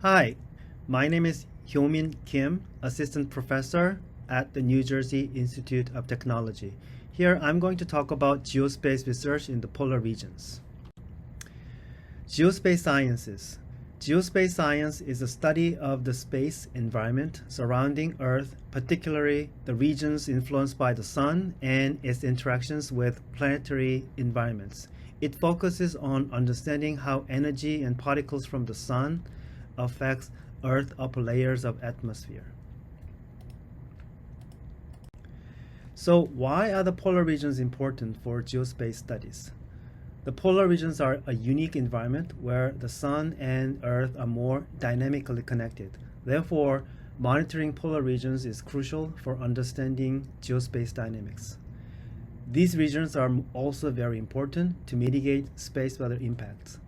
Hi, my name is Hyomin Kim, Assistant Professor at the New Jersey Institute of Technology. Here I'm going to talk about geospace research in the polar regions. Geospace sciences. Geospace science is the study of the space environment surrounding Earth, particularly the regions influenced by the Sun and its interactions with planetary environments. It focuses on understanding how energy and particles from the Sun affects Earth's upper layers of atmosphere. So why are the polar regions important for geospace studies? The polar regions are a unique environment where the Sun and Earth are more dynamically connected. Therefore, monitoring polar regions is crucial for understanding geospace dynamics. These regions are also very important to mitigate space weather impacts.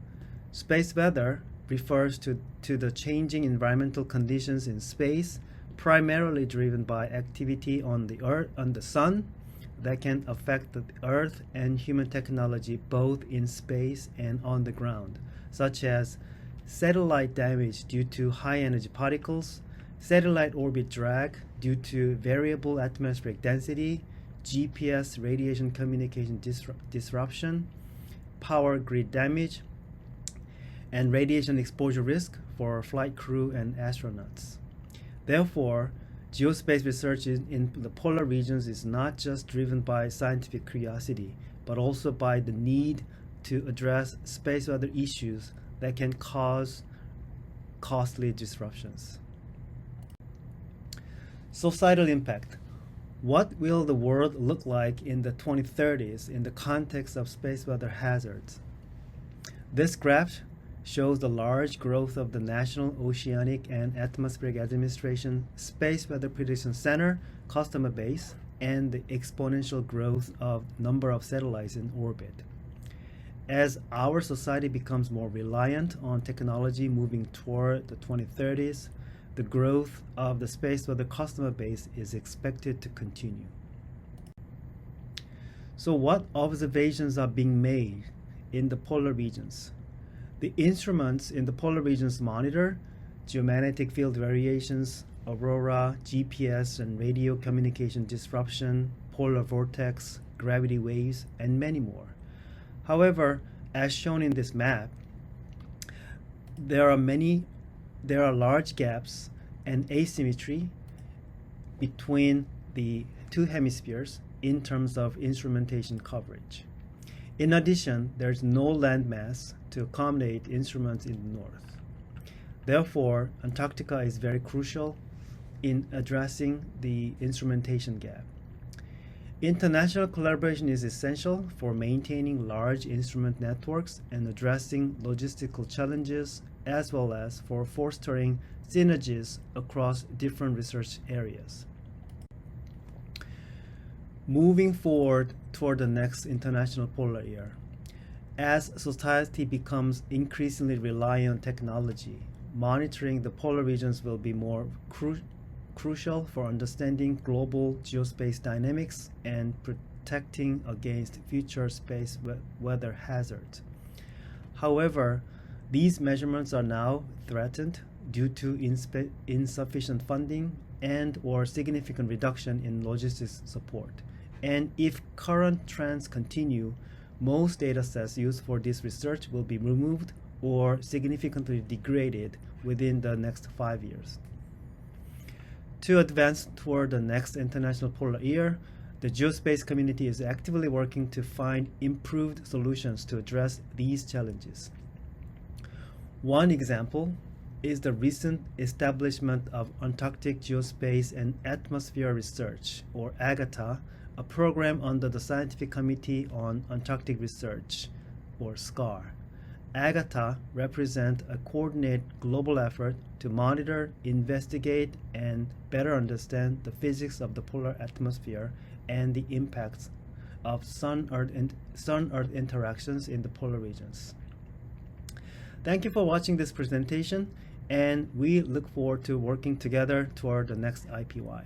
Space weather refers to the changing environmental conditions in space, primarily driven by activity on the Sun that can affect the Earth and human technology both in space and on the ground, such as satellite damage due to high energy particles, satellite orbit drag due to variable atmospheric density, GPS radiation communication disruption, power grid damage, and radiation exposure risk for flight crew and astronauts. Therefore, geospace research in the polar regions is not just driven by scientific curiosity, but also by the need to address space weather issues that can cause costly disruptions. Societal impact. What will the world look like in the 2030s in the context of space weather hazards? This graph shows the large growth of the National Oceanic and Atmospheric Administration Space Weather Prediction Center customer base and the exponential growth of number of satellites in orbit. As our society becomes more reliant on technology moving toward the 2030s, the growth of the space weather customer base is expected to continue. So what observations are being made in the polar regions? The instruments in the polar regions monitor geomagnetic field variations, aurora, GPS and radio communication disruption, polar vortex, gravity waves, and many more. However, as shown in this map, there are large gaps and asymmetry between the two hemispheres in terms of instrumentation coverage. In addition, there's no landmass to accommodate instruments in the north. Therefore, Antarctica is very crucial in addressing the instrumentation gap. International collaboration is essential for maintaining large instrument networks and addressing logistical challenges, as well as for fostering synergies across different research areas. Moving forward toward the next International Polar Year. As society becomes increasingly reliant on technology, monitoring the polar regions will be more crucial for understanding global geospace dynamics and protecting against future space weather hazards. However, these measurements are now threatened due to insufficient funding and/or significant reduction in logistics support. And if current trends continue, most data sets used for this research will be removed or significantly degraded within the next 5 years. To advance toward the next International Polar Year, the geospace community is actively working to find improved solutions to address these challenges. One example is the recent establishment of Antarctic Geospace and Atmosphere Research, or AGATA, a program under the Scientific Committee on Antarctic Research, or SCAR. AGATA represents a coordinated global effort to monitor, investigate, and better understand the physics of the polar atmosphere and the impacts of Sun-Earth interactions in the polar regions. Thank you for watching this presentation, and we look forward to working together toward the next IPY.